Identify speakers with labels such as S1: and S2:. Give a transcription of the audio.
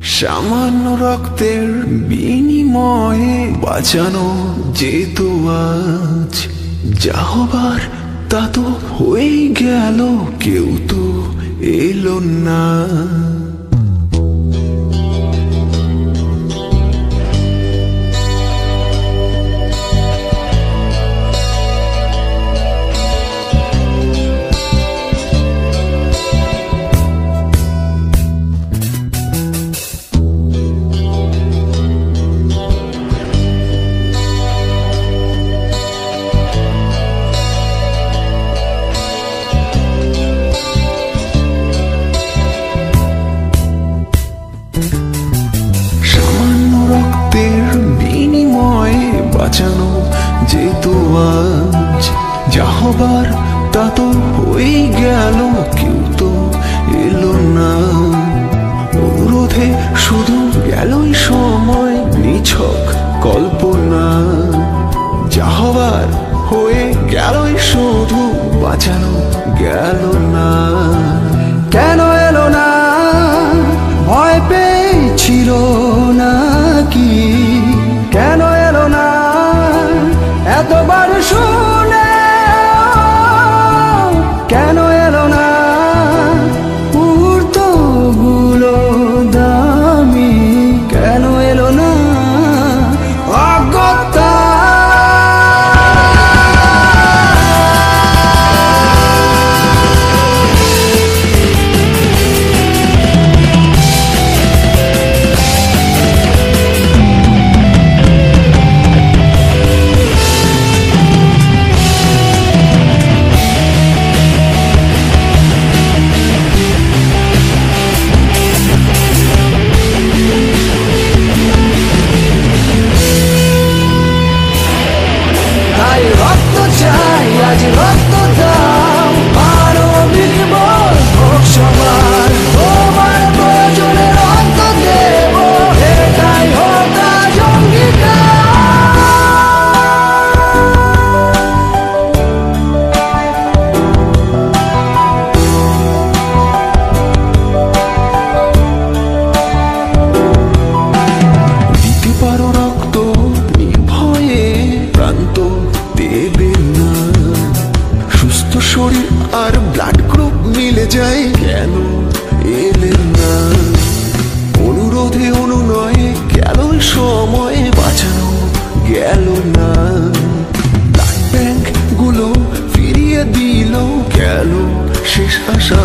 S1: সামান্য রক্তের বিনিময়ে বাঁচানো যেত আজ, যা হবার তা তো হয়ে গেল, কেউ তো এলো না। সামান্য রক্তের বিনিময়ে বাঁচানো যেত আজ, যা হবার তা তো হয়ে গেল, কেউ তো এলো না। অনুরোধে শুধু গেলই সময়, নিছক কল্পনা। যা হবার হয়ে গেলই, শুধু বাঁচানো গেল না।
S2: কেন এলো না? ভয় পেয়েছিল নাকি? কেন এলো না? এতবার শুনে কেন এলো না? মুহূর্তগুলো দামি, কেন এলো না? অগত্যা রক্ত চাই, আজ রক্ত দাও, মানবিক বোধ হোক সবার। তোমার প্রয়োজনে রক্ত দেব, এটাই হোক আজ অঙ্গীকার।
S1: দিতে পারো রক্ত নির্ভয়ে, প্রান্ত দেবে না। সুস্থ শরীর আর ব্লাড গ্রুপ মিলে যায়, কেন এলেন না? অনুরোধে অনুনয়ে গেল সময়, বাঁচানো গেল না। ব্লাড ব্যাংক গুলো ফিরিয়ে দিল, গেল শেষ আশা।